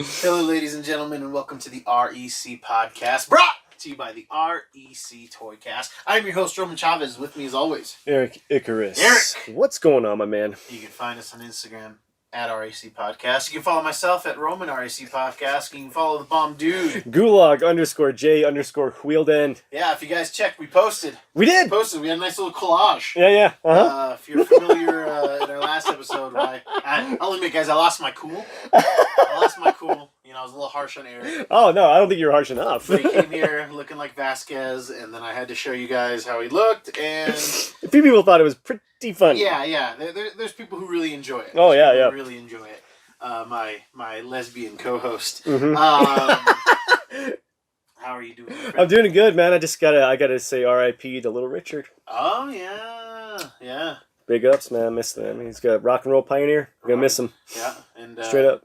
Hello, ladies and gentlemen, and welcome to the REC podcast, brought to you by the REC Toycast. I'm your host, Roman Chavez. With me, as always, Eric Icarus. Eric! What's going on, my man? You can find us on Instagram at REC Podcast. You can follow myself at Roman REC Podcast. You can follow the bomb dude. Gulag_J_Wheeled. Yeah, if you guys checked, we posted. We did! We had a nice little collage. Yeah. Uh-huh. If you're familiar in our last episode, I'll admit, guys, I lost my cool. You know, I was a little harsh on Eric. Oh, no, I don't think you were harsh enough. But he came here looking like Vasquez, and then I had to show you guys how he looked, and... A few people thought it was pretty funny. Yeah. There's people who really enjoy it. Oh, yeah. Really enjoy it. My lesbian co-host. Mm-hmm. How are you doing? I'm doing good, man. I gotta say R.I.P. to Little Richard. Oh, yeah. Big ups, man. Miss him. He's got rock and roll pioneer. I'm gonna miss him. Yeah, and straight up.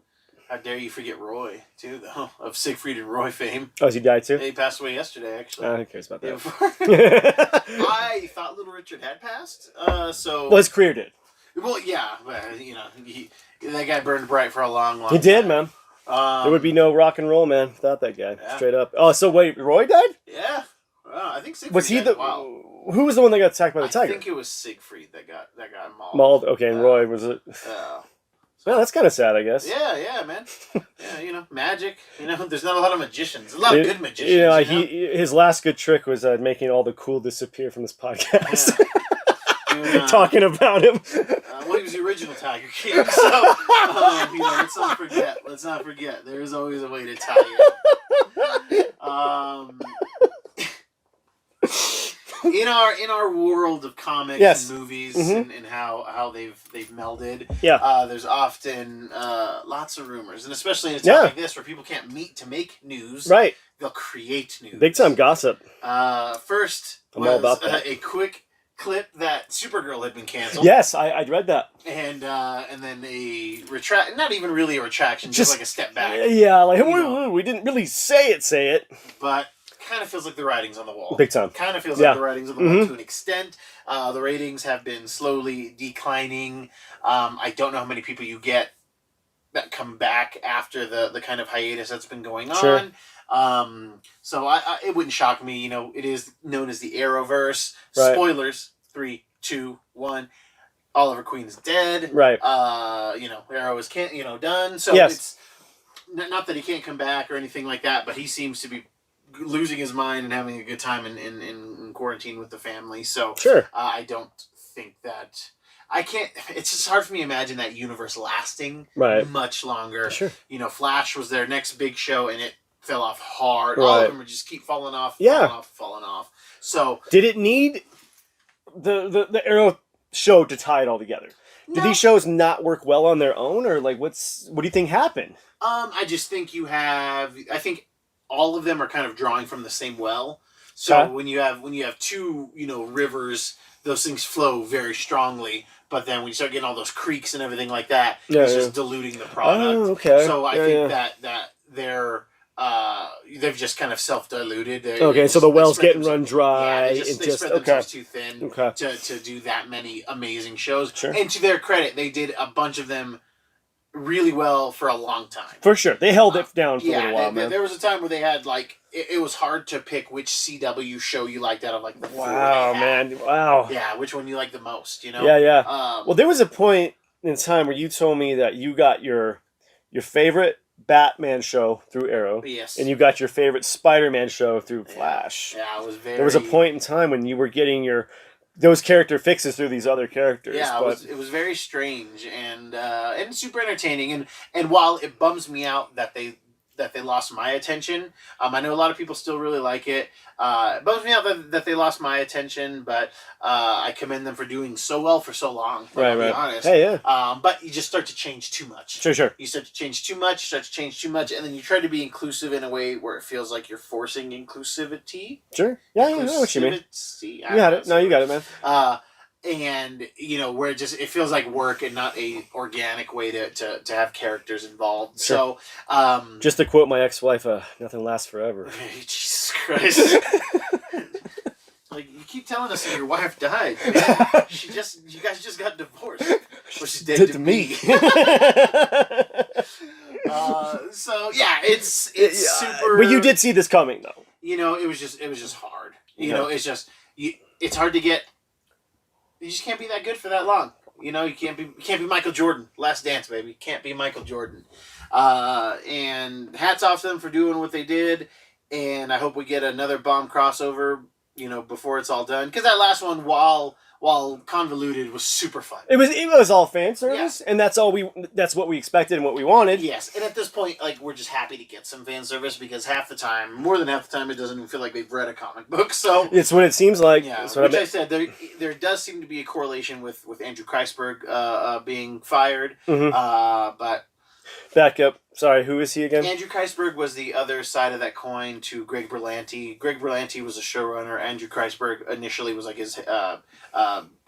How dare you forget Roy, too, though, of Siegfried and Roy fame. Oh, he died too? He passed away yesterday, actually. Who cares about that? I thought Little Richard had passed, so... Well, his career did. Well, yeah, but, you know, that guy burned bright for a long He did, time. man. There would be no rock and roll, man, without that guy. Yeah. Straight up. Oh, so wait, Roy died? Yeah. Well, I think Siegfried was he died. Who was the one that got attacked by the tiger? I think it was Siegfried that got mauled. Mauled? Okay, and Roy was it? Well, that's kind of sad, I guess. Yeah, man. Yeah, you know, magic. You know, there's not a lot of magicians. There's a lot of good magicians. His last good trick was making all the cool disappear from this podcast. Yeah. Talking about him. Well, he was the original Tiger King, so you know, let's not forget. There is always a way to tie it. In our world of comics and movies and how they've melded, there's often lots of rumors, and especially in a time like this where people can't meet to make news, right? They'll create news. Big time gossip. First I'm all about that. A quick clip that Supergirl had been canceled. Yes, I read that. And then a not even really a retraction, just like a step back. Yeah, like we didn't really say it. But kind of feels like the writing's on the wall. Big time. Kind of feels like the writing's on the wall to an extent. The ratings have been slowly declining. I don't know how many people you get that come back after the kind of hiatus that's been going on. Sure. So it wouldn't shock me. You know, it is known as the Arrowverse. Right. Spoilers: 3, 2, 1. Oliver Queen's dead. Right. You know, Arrow is done. So it's not that he can't come back or anything like that, but he seems to be losing his mind and having a good time in quarantine with the family. So sure. I don't think that. I can't. It's just hard for me to imagine that universe lasting much longer. Sure. You know, Flash was their next big show, and it fell off hard. Right. All of them would just keep falling off. Falling off. So did it need the Arrow show to tie it all together? Did these shows not work well on their own, or like what do you think happened? I just think I think all of them are kind of drawing from the same well. So when you have two, rivers, those things flow very strongly. But then when you start getting all those creeks and everything like that, it's just diluting the product. Oh, okay. So I think that they've just kind of self-diluted. So the well's getting run dry. Yeah, they spread themselves too thin to do that many amazing shows. Sure. And to their credit, they did a bunch of them really well for a long time. For sure. They held it down for a little while, man. There was a time where they had, it was hard to pick which CW show you liked out of, the four. Wow, man. Wow. Yeah, which one you like the most, Yeah. Well, there was a point in time where you told me that you got your favorite Batman show through Arrow. Yes. And you got your favorite Spider-Man show through Flash. Yeah, it was very... There was a point in time when you were getting those character fixes through these other characters. Yeah, it was very strange and super entertaining. And while it bums me out that they lost my attention, I know a lot of people still really like it. It bums me out that they lost my attention, but I commend them for doing so well for so long. I'll be honest. Hey, yeah. But you just start to change too much. Sure. You start to change too much, and then you try to be inclusive in a way where it feels like you're forcing inclusivity. Sure. Yeah, I know what you mean. You got it. No, you got it, man. And where it feels like work and not a organic way to have characters involved. Sure. So just to quote my ex-wife, nothing lasts forever. Jesus Christ. Like, you keep telling us that your wife died. Man. You guys just got divorced. Well, she's dead to me. So yeah, it's super. But you did see this coming, though. You know, it was just hard. You know, it's just it's hard to get. You just can't be that good for that long. You know, you can't be Michael Jordan. Last Dance, baby. Can't be Michael Jordan. And hats off to them for doing what they did. And I hope we get another bomb crossover, you know, before it's all done. Because that last one, while convoluted, was super fun. It was all fan service, and that's what we expected and what we wanted. Yes, and at this point, like, we're just happy to get some fan service because more than half the time, it doesn't even feel like they've read a comic book. So it's what it seems like. Yeah, which I said there does seem to be a correlation with Andrew Kreisberg being fired, but. Back up. Sorry, who is he again? Andrew Kreisberg was the other side of that coin to Greg Berlanti. Greg Berlanti was a showrunner. Andrew Kreisberg initially was like his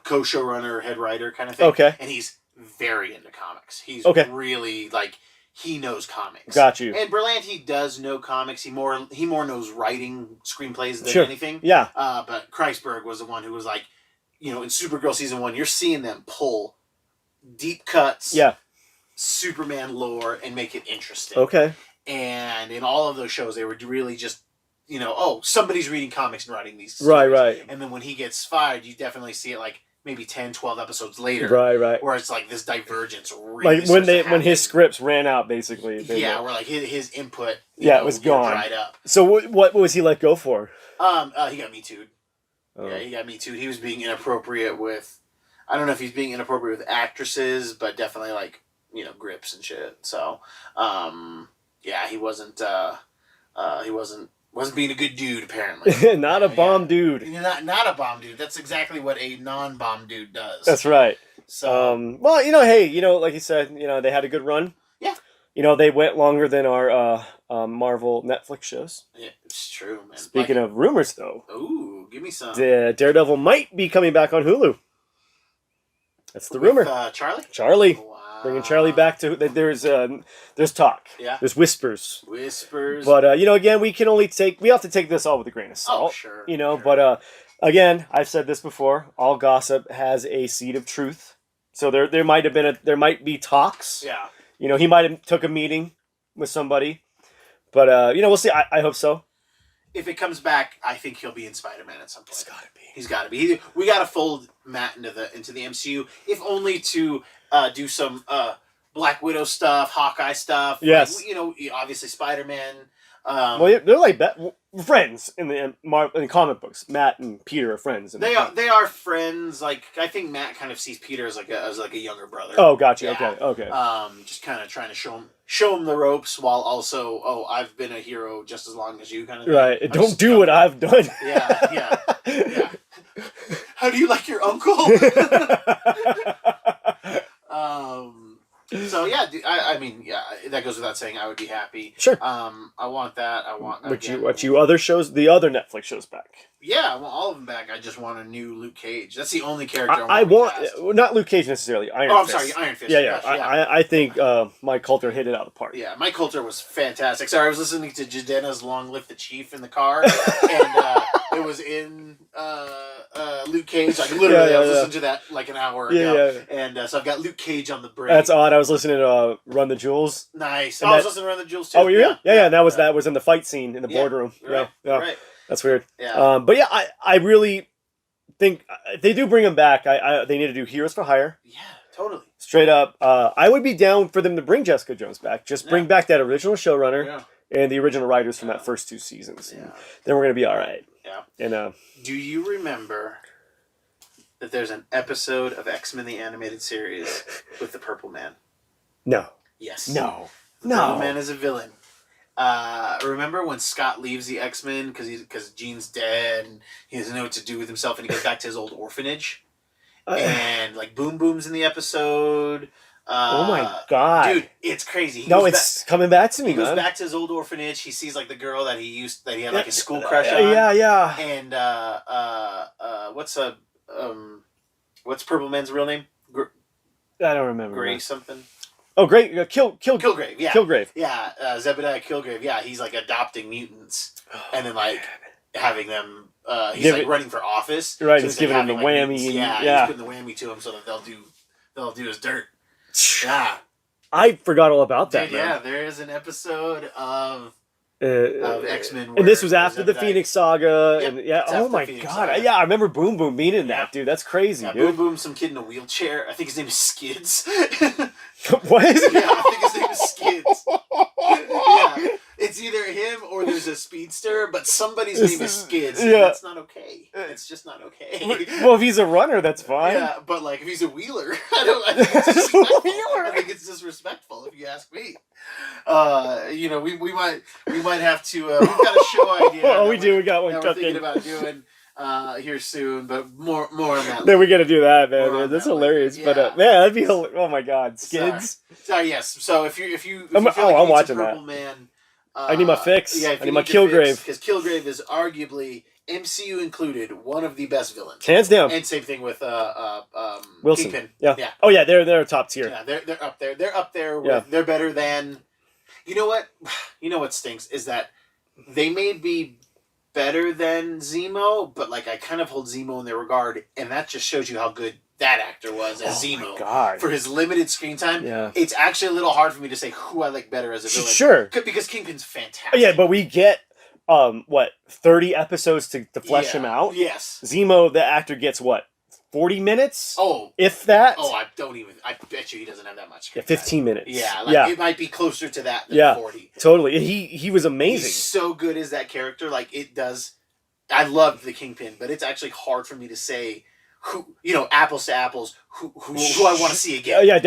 co-showrunner, head writer kind of thing. Okay. And he's very into comics. He's really, like, he knows comics. Got you. And Berlanti does know comics. He more knows writing screenplays than anything. Yeah. But Kreisberg was the one who was like, you know, in Supergirl season 1, you're seeing them pull deep cuts. Yeah. Superman lore and make it interesting. Okay. And in all of those shows, they were really just, you know, oh, somebody's reading comics and writing these stories. Right. And then when he gets fired, you definitely see it like maybe 10, 12 episodes later. Right. Where it's like this divergence really like when his scripts ran out, basically. Yeah, where like his input it was gone. Dried up. So what was he let go for? He got Me Too'd. Oh. Yeah, he got Me Too'd. He was being inappropriate with, I don't know if he's being inappropriate with actresses, but definitely like, you know, grips and shit. So, yeah, he wasn't being a good dude, apparently. Not a bomb dude. Not a bomb dude. That's exactly what a non-bomb dude does. That's right. So, well, you know, hey, you know, like you said, you know, they had a good run. Yeah. You know, they went longer than our Marvel Netflix shows. Yeah, it's true, man. Speaking of rumors, though. Ooh, give me some. Daredevil might be coming back on Hulu. That's the rumor. Charlie? Charlie. Wow. Bringing Charlie back to there's talk. Yeah. There's whispers. Whispers. But you know, again, we have to take this all with a grain of salt. Oh, sure. You know, sure. but again, I've said this before. All gossip has a seed of truth. So there might be talks. Yeah. You know, he might have took a meeting with somebody, but you know, we'll see. I hope so. If it comes back, I think he'll be in Spider-Man at some point. It's gotta be. He's got to be. We got to fold Matt into the MCU, if only to do some Black Widow stuff, Hawkeye stuff. Yes. Like, you know, obviously Spider-Man. Well, they're like friends in the comic books. Matt and Peter are friends. They are friends. Like, I think Matt kind of sees Peter as like a younger brother. Oh, gotcha. Yeah. Okay. Just kind of trying to show him the ropes while also, I've been a hero just as long as you, kind of thing. Right. Don't do what I've done. Yeah. How do you like your uncle? So yeah, I mean, yeah, that goes without saying. I would be happy. Sure. I want that. I want. The other Netflix shows back? Yeah, I want all of them back. I just want a new Luke Cage. That's the only character I want. Not Luke Cage necessarily. Iron Fist. I'm sorry, Iron Fist. Yeah. Gotcha, I think Mike Coulter hit it out of the park. Yeah, Mike Coulter was fantastic. Sorry, I was listening to Jadena's "Long Live the Chief" in the car, and it was in Luke Cage. Like literally, I was listening to that like an hour ago. Yeah. And so I've got Luke Cage on the brain. That's odd. I was listening to Run the Jewels. Nice. I was listening to Run the Jewels too. Oh, yeah. That was in the fight scene in the boardroom. Right. Yeah. Right. That's weird. Yeah. But yeah, I really think if they do bring him back, they need to do Heroes for Hire. Yeah, totally. Straight up. I would be down for them to bring Jessica Jones back. Just bring back that original showrunner and the original writers from that first 2 seasons. Yeah. Then we're going to be all right. Yeah. And do you remember that there's an episode of X-Men the Animated Series with the Purple Man? No. Yes. No. The Purple Man is a villain. Remember when Scott leaves the X-Men because Jean's dead and he doesn't know what to do with himself and he goes back to his old orphanage? And like Boom Boom's in the episode. Oh my god, dude, it's crazy. It's coming back to me. He goes man. back to his old orphanage. He sees like the girl that he had like a school crush on. Yeah. And what's Purple Man's real name? I don't remember. Gray something. Oh, great! Kilgrave. Yeah. Kilgrave. Yeah, Zebediah Kilgrave. Yeah, he's like adopting mutants, and then like having them. He's Give like it- running for office, Right, So he's like, giving him the having, like, whammy meetings. and- Yeah, yeah. he's putting the whammy to him so that they'll do his dirt. Yeah, I forgot all about that. dude. Man. Yeah, there is an episode of X-Men, and this where was after the Zebediah- Phoenix Saga, Yep, and yeah, it's oh after my Phoenix god, Saga. yeah, I remember Boom Boom being in Yeah. that, dude. That's crazy, Yeah, dude. Boom Boom, some kid in a wheelchair. I think his name is Skids. What? Yeah, I think his name is Skids. Yeah, it's either him or there's a speedster, but somebody's name is Skids. And Yeah. that's not okay. It's just not okay. Well, if he's a runner, that's fine. Yeah, but like if he's a wheeler, I think it's disrespectful. Wheeler. I think it's disrespectful if you ask me. We might have to. We've got a show idea. Oh, that we do. We got one that we're thinking cooking. about doing here soon, but more on that. Then we got to do that, man. More on That's that hilarious. later. But man, that'd be oh my god, Skids. Sorry, yes. So if you feel I'm like you watching need some that. Purple Man, I need my fix. Yeah, I need my Killgrave. because Killgrave is arguably MCU included one of the best villains. Hands down. And same thing with Wilson. Kingpin. Yeah. Yeah. Oh yeah, they're top tier. Yeah, they're up there. They're up there. With, Yeah. They're better than. You know what? You know what stinks is that they may be better than Zemo, but like I kind of hold Zemo in their regard, and that just shows you how good that actor was as Zemo. My god. For his limited screen time. Yeah. It's actually a little hard for me to say who I like better as a villain. Sure. Because Kingpin's fantastic. Yeah, but we get 30 episodes to flesh him out. Yes. Zemo, the actor, gets what, 40 minutes? Oh. If that? Oh, I bet you he doesn't have that much. Yeah, 15 minutes. Yeah, it might be closer to that than 40. Totally. He was amazing. He's so good as that character. Like, it does. I loved the Kingpin, but it's actually hard for me to say who, apples to apples, who I want to see again.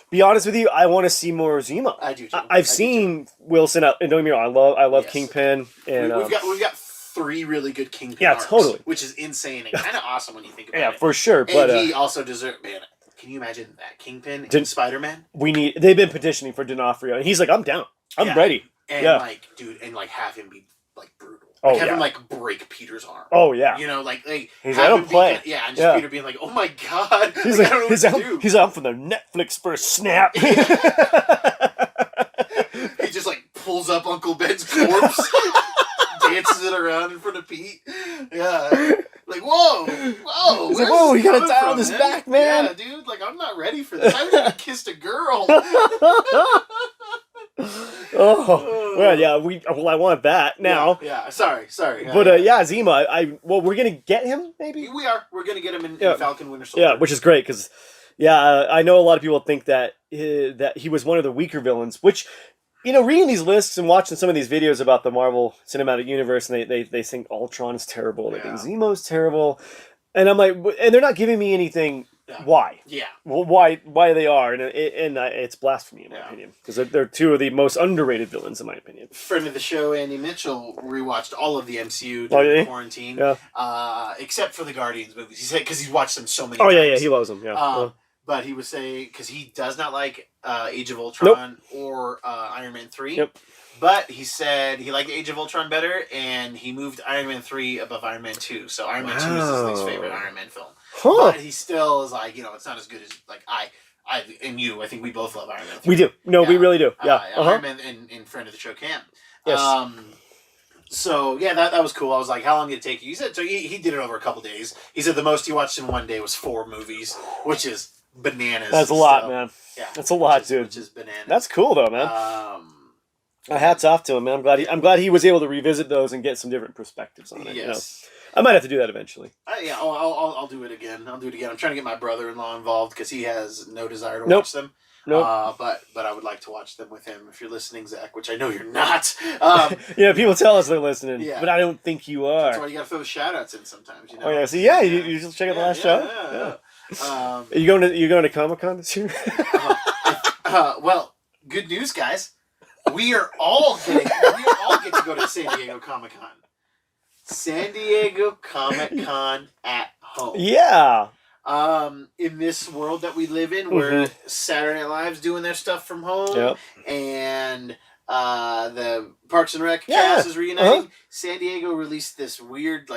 Be honest with you, I want to see more Zemo. I do too. I've seen Wilson, and don't get me wrong, I love Yes. Kingpin. And we've got 3 really good Kingpin Yeah, arcs, totally. which is insane and kind of awesome when you think about it. yeah, for sure. But And he also deserves, man, can you imagine that Kingpin in Did- Spider-Man? they've been petitioning for D'Onofrio, and he's like, I'm down. I'm Yeah. ready. And Yeah. like, dude, and like have him be like brutal. Oh, Like, have yeah. him like break Peter's arm. Oh, yeah. Like He's have let him him be play. and just Yeah. Peter being like, "Oh my god!" He's I like, don't know he's what out, to do. he's out for the Netflix for a snap. He just like pulls up Uncle Ben's corpse, dances it around in front of Pete. Yeah, like whoa. He's like, where's whoa, this you gotta coming dial from, this back, man. Yeah, dude, like I'm not ready for this. I haven't even kissed a girl. Well, yeah, I want that now. Yeah. Sorry. But Zemo, we're gonna get him maybe. We're gonna get him in Falcon Winter Soldier. Yeah, which is great because, I know a lot of people think that he was one of the weaker villains. Which, reading these lists and watching some of these videos about the Marvel Cinematic Universe, and they think Ultron is terrible, they think Zemo's terrible, and I'm like, and they're not giving me anything. Yeah. Why? Yeah. Well, why they are, and it's blasphemy in my opinion, because they're two of the most underrated villains in my opinion. Friend of the show, Andy Mitchell, rewatched all of the MCU during quarantine, except for the Guardians movies. He said because he's watched them so many times. Yeah, he loves them. Yeah. But he was saying because he does not like Age of Ultron or Iron Man 3. Yep. But he said he liked Age of Ultron better, and he moved Iron Man 3 above Iron Man 2. So Iron Man 2 is his least favorite Iron Man film. Huh. But he still is like, it's not as good as like I think we both love Iron Man 3. We do. No, we really do. Yeah. Iron Man and friend of the show Cam. Yes. So yeah, that was cool. I was like, how long did it take you? He said so. He did it over a couple days. He said the most he watched in one day was 4 movies, which is bananas. That's a lot, man. Yeah, that's a lot, dude. Which is bananas. That's cool though, man. Hats off to him, man. I'm glad he was able to revisit those and get some different perspectives on it. Yes. I might have to do that eventually. I'll do it again. I'm trying to get my brother-in-law involved because he has no desire to Nope. watch them. Nope. But I would like to watch them with him. If you're listening, Zach, which I know you're not. People tell us they're listening, Yeah. but I don't think you are. That's why you gotta throw the shout-outs in sometimes. Oh yeah, so you just check out the last show. Yeah. Are you going to Comic-Con this year? Well, good news, guys. We all get to go to San Diego Comic-Con. San Diego Comic-Con at home. Yeah. In this world that we live in, where Saturday Night Live's doing their stuff from home, and the Parks and Rec cast is reuniting, San Diego released this weird,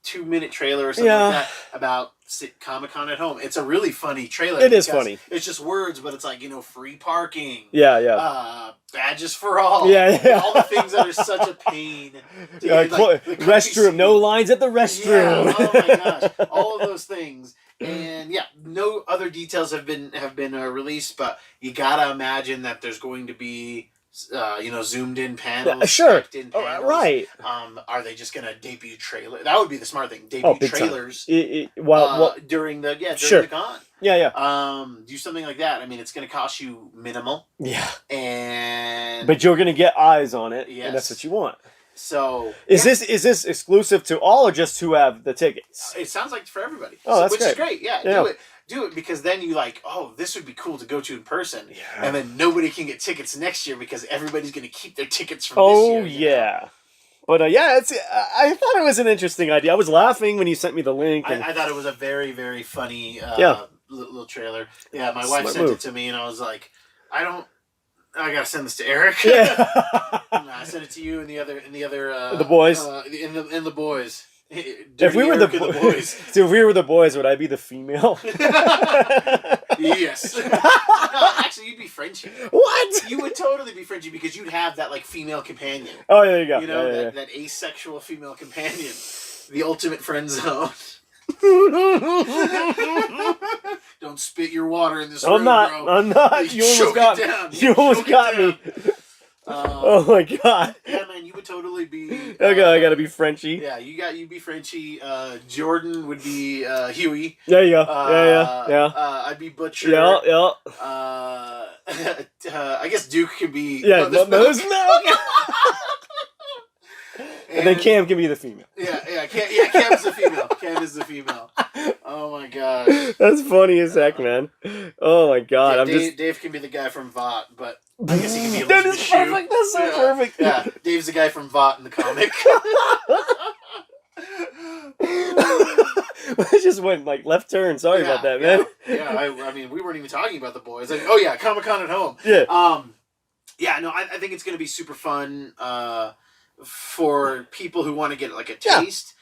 2-minute trailer or something like that about Comic-Con at home. It's a really funny trailer. It is funny. It's just words, but it's free parking. Yeah. badges for all. Yeah. All the things that are such a pain. To get, the restroom, no lines at the restroom. Yeah, oh my gosh, all of those things. And yeah, no other details have been released, but you gotta imagine that there's going to be zoomed in panels, sure, in panels. Right. Are they just gonna debut trailer? That would be the smart thing. Debut trailers during the the con. Yeah. Do something like that. I mean, it's gonna cost you minimal. Yeah. But you're gonna get eyes on it, and that's what you want. So is this exclusive to all or just who have the tickets? It sounds like for everybody. Oh, that's which great. Is great. Yeah, do it because then you this would be cool to go to in person. Yeah. And then nobody can get tickets next year because everybody's going to keep their tickets from this year. Oh yeah. But I thought it was an interesting idea. I was laughing when you sent me the link. I thought it was a very, very funny little trailer. Yeah, my wife sent it to me and I was like, I gotta send this to Eric. Yeah. I sent it to you and the other the boys. In the boys. If we were the boys, so if we were the boys, would I be the female? Yes. No, actually, you'd be Frenchie. What? You would totally be Frenchie because you'd have that female companion. Oh, there you go. You know that asexual female companion, the ultimate friend zone. Don't spit your water in this room, bro. I'm not. You almost got me. Oh my god. Yeah, man, you would totally be. Okay, I gotta be Frenchie. Yeah, you'd be Frenchie. Jordan would be Huey. There you go. Yeah. I'd be Butcher. Yeah. I guess Duke could be. Yeah, Mother's Milk. And then Cam can be the female. Cam is the female. Cam is the female. Oh my gosh. That's funny as heck, man. Oh my god. Dave can be the guy from Vought, but I guess he can be That is perfect. That's so perfect. Yeah, Dave's the guy from Vought in the comic. It just went left turn. Sorry about that, man. Yeah, I mean, we weren't even talking about the boys. Oh yeah, Comic-Con at home. Yeah. No, I think it's gonna be super fun. For people who want to get a taste,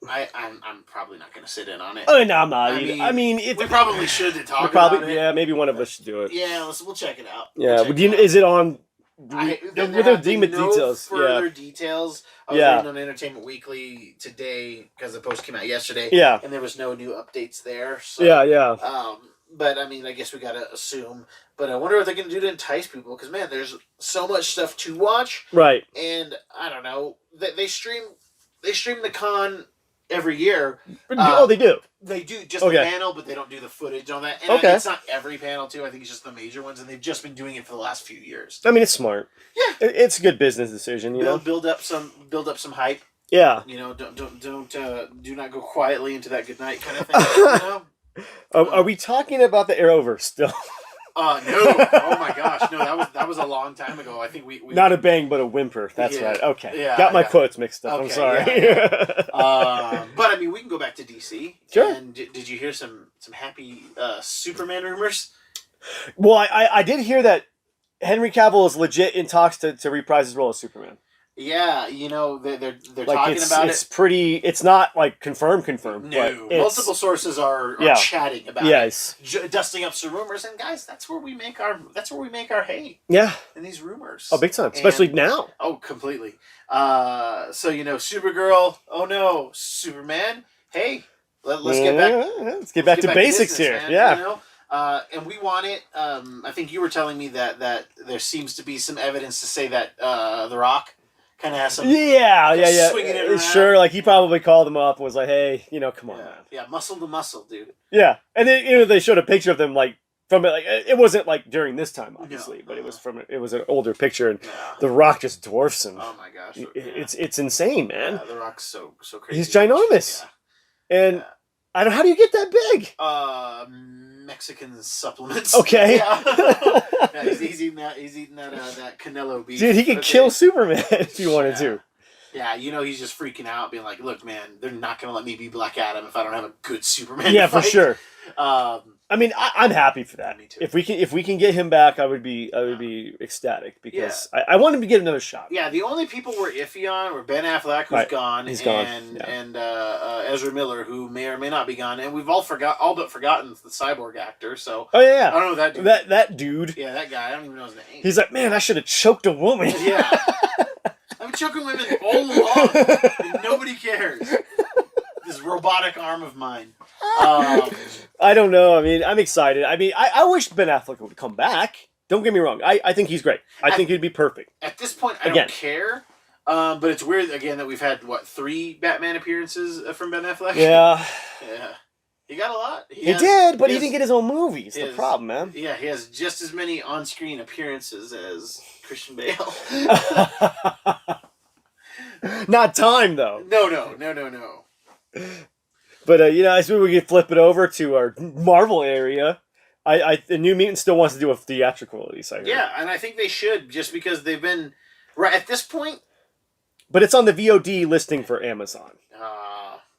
I'm probably not going to sit in on it. Oh no, I'm not. I mean, we probably should talk about it. Yeah, maybe one of us should do it. Yeah, we'll check it out. Yeah, is it on? Further details. I was reading on Entertainment Weekly today because the post came out yesterday. Yeah, and there was no new updates there. So, yeah. But I mean, I guess we gotta assume. But I wonder what they're gonna do to entice people because man, there's so much stuff to watch. Right. And I don't know. They stream the con every year. They do. They do just the panel, but they don't do the footage on that. And it's not every panel too. I think it's just the major ones, and they've just been doing it for the last few years. I mean, it's smart. Yeah, it's a good business decision. You know, build up some hype. Yeah. You know, do not go quietly into that good night kind of thing. You know. Are we talking about the Arrowverse still? No. Oh my gosh. No, that was a long time ago. I think we not a bang, but a whimper. That's right. Okay. Yeah. Got my quotes mixed up. Okay, I'm sorry. But I mean, we can go back to DC. Sure. And did you hear some happy Superman rumors? Well, I did hear that Henry Cavill is legit in talks to reprise his role as Superman. Yeah, you know they're talking about it. It's not confirmed. No, multiple sources are chatting about it, dusting up some rumors, and guys, that's where we make our hay. Yeah, in these rumors. Oh, big time, especially now. Oh, completely. So Supergirl. Oh no, Superman. Hey, let's get back to basics here. Man, yeah. You know? And we want it. I think you were telling me that there seems to be some evidence to say that The Rock kind of has some. Yeah. Swinging it around. Sure, he probably called him up and was like, "Hey, come on, man." Yeah, muscle to muscle, dude. Yeah, and then they showed a picture of them from it. It wasn't during this time, obviously, but it was an older picture, and The Rock just dwarfs him. Oh my gosh, it's insane, man. Yeah, The Rock's so crazy. He's ginormous, and I don't. How do you get that big? Mexican supplements. Okay. Yeah, he's eating that Canelo beef. Dude, he could kill Superman if he wanted to. Yeah, he's just freaking out, being like, "Look, man, they're not gonna let me be Black Adam if I don't have a good Superman." Yeah, for sure. I mean, I'm happy for that. Me too. If we can get him back, I would be ecstatic because I want him to get another shot. Yeah, the only people we're iffy on were Ben Affleck, who's gone, and Ezra Miller, who may or may not be gone, and we've all but forgotten the cyborg actor. So oh yeah, I don't know that dude. That dude. Yeah, that guy. I don't even know his name. He's like, man, I should have choked a woman. Yeah, I've been choking women all along, and nobody cares. This robotic arm of mine. I don't know. I mean, I'm excited. I mean, I wish Ben Affleck would come back. Don't get me wrong. I think he's great. I think he'd be perfect. At this point, I don't care. But it's weird, again, that we've had, 3 Batman appearances from Ben Affleck? Yeah. Yeah. He got a lot. He did, but he didn't get his own movies. The problem, man. Yeah, he has just as many on-screen appearances as Christian Bale. Not time, though. No. But I suppose we could flip it over to our Marvel area. The New Mutants still wants to do a theatrical release. I heard. Yeah, and I think they should, just because they've been right at this point. But it's on the VOD listing for Amazon.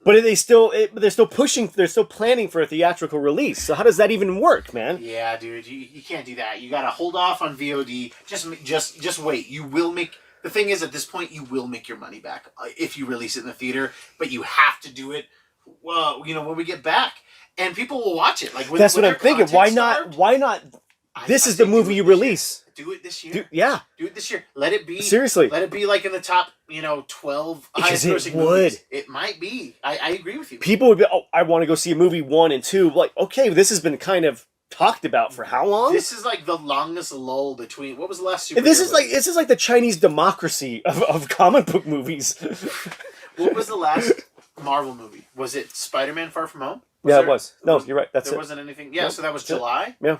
But they're still pushing. They're still planning for a theatrical release. So how does that even work, man? Yeah, dude, you can't do that. You gotta hold off on VOD. Just wait. You will make. The thing is, at this point, you will make your money back if you release it in the theater. But you have to do it. Well, when we get back, and people will watch it. Like that's what I'm thinking. Why not? This is the movie you release. Do it this year. Do it this year. Let it be. Seriously. Let it be like in the top, 12 highest grossing movies. It might be. I agree with you. People would be. Oh, I want to go see a movie 1 and 2. Like, okay, this has been kind of talked about for how long? This is like the longest lull between. What was the last superhero This is like the Chinese democracy of comic book movies. What was the last Marvel movie? Was it Spider-Man: Far From Home? It was. No, you're right. That's there it. Wasn't anything. Yeah, so that was July. Yeah.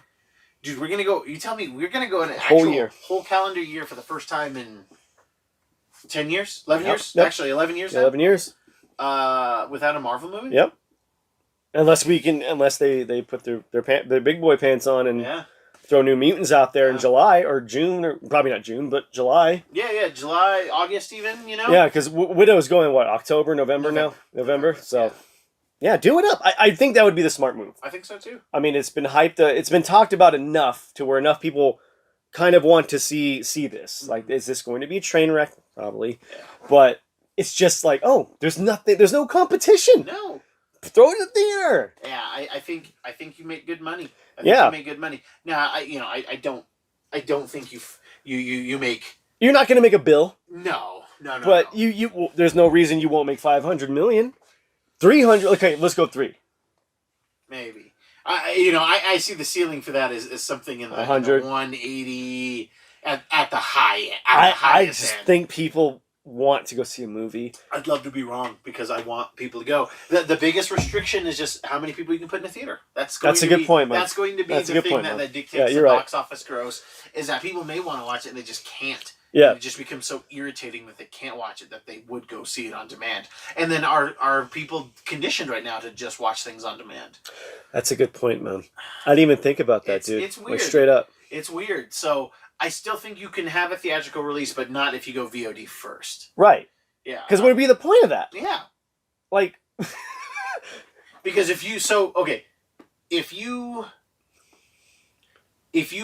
Dude, we're gonna go. You tell me, we're gonna go an whole calendar year for the first time in 10 years, 11 years. Yep. Actually, 11 years. 11 years. Without a Marvel movie. Yep. Unless they put their big boy pants on and throw New Mutants out there in July or June, or probably not June, but July. Yeah, July, August, even. Yeah, because Widow's going October, November now, November. So. Yeah, do it up. I think that would be the smart move. I think so too. I mean, it's been hyped. It's been talked about enough to where enough people kind of want to see this. Mm-hmm. Like, is this going to be a train wreck? Probably. Yeah. But it's just like, oh, there's nothing. There's no competition. No. Throw it in the theater. Yeah, I think you make good money. You make good money. Now, I don't think you make. You're not going to make a bill. No. But you there's no reason you won't make $500 million. 300. Okay, let's go 3. Maybe. I see the ceiling for that as something in the 100, 180 at the high end. I just think people want to go see a movie. I'd love to be wrong because I want people to go. The biggest restriction is just how many people you can put in a theater. That's a good point, man. That's going to be the thing that dictates the box office gross. Is that people may want to watch it and they just can't. Yeah. It just becomes so irritating that they can't watch it that they would go see it on demand. And then are people conditioned right now to just watch things on demand? That's a good point, man. I didn't even think about that, dude. It's weird. Like, straight up. It's weird. So I still think you can have a theatrical release, but not if you go VOD first. Right. Yeah. Because what would be the point of that? Yeah. Like. Because if you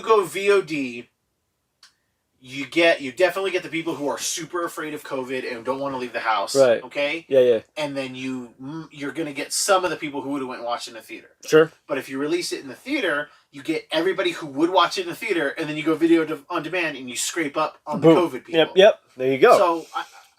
go VOD. You definitely get the people who are super afraid of COVID and don't want to leave the house. Right. Okay? Yeah. And then you're going to get some of the people who would have went and watched it in the theater. Sure. But if you release it in the theater, you get everybody who would watch it in the theater, and then you go video on demand and you scrape up on the COVID people. Yep. There you go. So,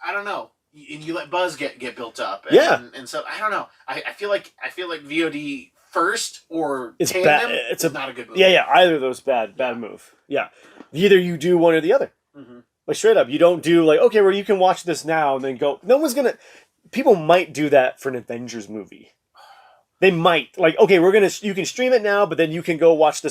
I don't know. And you let buzz get built up. And so, I don't know. I feel like VOD first or it's tandem bad. It's not a good move. Yeah. Either of those bad move. Yeah. Either you do one or the other. Mm-hmm. Like, straight up, you don't do like, okay, well, you can watch this now and then go. No one's gonna. People might do that for an Avengers movie. They might, like, okay, you can stream it now, but then you can go watch the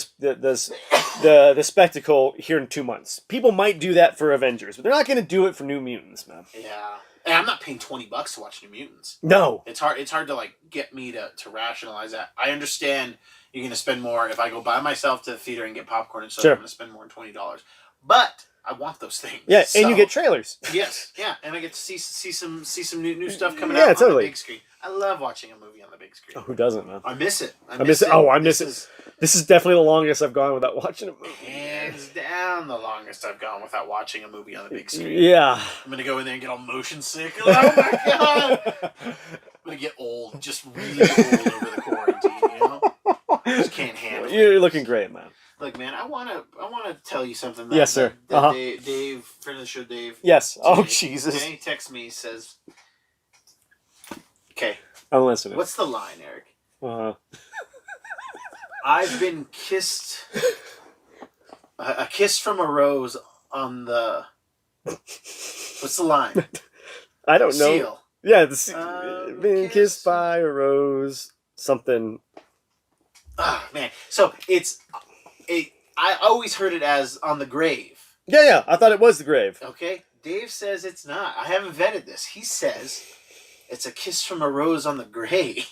spectacle here in 2 months. People might do that for Avengers, but they're not gonna do it for New Mutants, man. Yeah. And I'm not paying $20 to watch New Mutants. No. It's hard to like get me to rationalize that. I understand you're gonna spend more if I go by myself to the theater and get popcorn and stuff. Sure. I'm gonna spend more than $20. But I want those things. Yeah, So, and you get trailers. Yes, yeah, and I get to see some new stuff coming Yeah, out on the totally. big screen. I love watching a movie on the big screen. Oh, who doesn't, man? I miss it. I miss it. Oh, I miss it. This is definitely the longest I've gone without watching a movie. Hands down, the longest I've gone without watching a movie on the big screen. Yeah. I'm gonna go in there and get all motion sick. Oh my god! I'm gonna get old, just really old over the quarantine. You know, just can't handle it. You're looking great, man. Look, man, I wanna tell you something. That, Yes, sir. That Dave, friend of the show, Dave. Yes. Oh, today, Jesus. Okay, he texts me, says, "Okay, I'm listening. what's the line, Eric? Uh, I've been kissed, a kiss from a rose on the. What's the line? I don't know. Seal. Yeah, being kissed by a rose, something. Ah, man. So I always heard it as on the grave. Yeah. I thought it was the grave. Okay? Dave says it's not. I haven't vetted this. He says it's a kiss from a rose on the grave.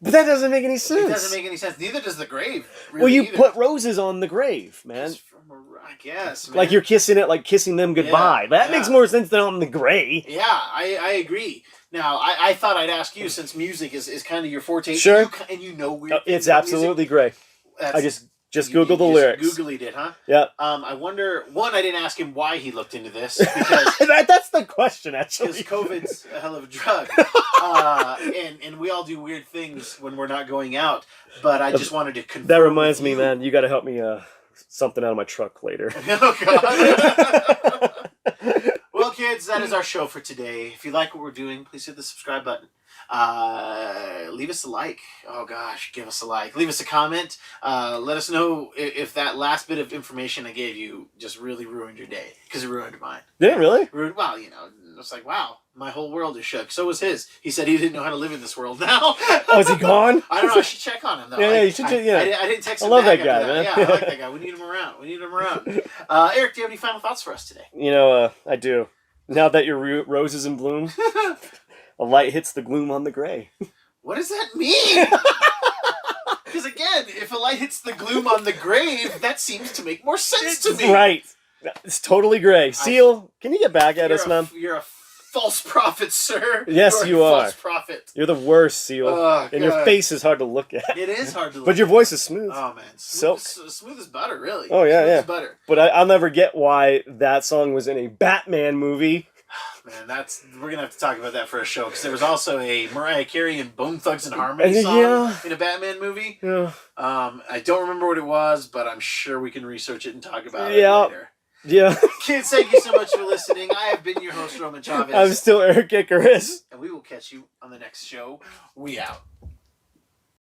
But that doesn't make any sense. It doesn't make any sense. Neither does the grave. Really, well, you either. Put roses on the grave, man. Kiss from I guess, man. Like you're kissing it, like kissing them goodbye. That makes more sense than on the grave. Yeah, I agree. Now, I thought I'd ask you, since music is kind of your forte. Sure. And you know weird It's absolutely great. I just Googled the you lyrics. Googled it, huh? Yeah. I wonder. One, I didn't ask him why he looked into this because that's the question, actually. because COVID's a hell of a drug, and we all do weird things when we're not going out. But I just wanted to confirm. That reminds me, man. You got to help me something out of my truck later. Oh God. Well, kids, that is our show for today. If you like what we're doing, please hit the subscribe button. Leave us a like. Oh gosh, give us a like. Leave us a comment. Let us know if that last bit of information I gave you just really ruined your day, because it ruined mine. Did it really? Well, you know, it's like, wow, my whole world is shook. So was his. He said he didn't know how to live in this world now. Oh, is he gone? I don't know. I should check on him though. Yeah, you should. I didn't text him. I love back that guy, after man. Yeah, I like that guy. We need him around. Eric, do you have any final thoughts for us today? You know, I do. Now that your rose is in bloom, a light hits the gloom on the gray. What does that mean? Because again, if a light hits the gloom on the grave, that seems to make more sense to me. Right. It's totally gray. Seal, can you get back at us, man? You're a false prophet, sir. Yes, you are. False prophet. You're the worst, Seal. Oh, and your face is hard to look at. It is hard to look But your voice is smooth. Oh, man. Silk. Smooth as butter, really. Oh, yeah, smooth yeah. as butter. But I'll never get why that song was in a Batman movie. Man, we're gonna have to talk about that for a show, because there was also a Mariah Carey and Bone Thugs and Harmony song in a Batman movie. Yeah. I don't remember what it was, but I'm sure we can research it and talk about it later. Yeah. Kids, thank you so much for listening. I have been your host, Roman Chavez. I'm still Erik Icarus. And we will catch you on the next show. We out.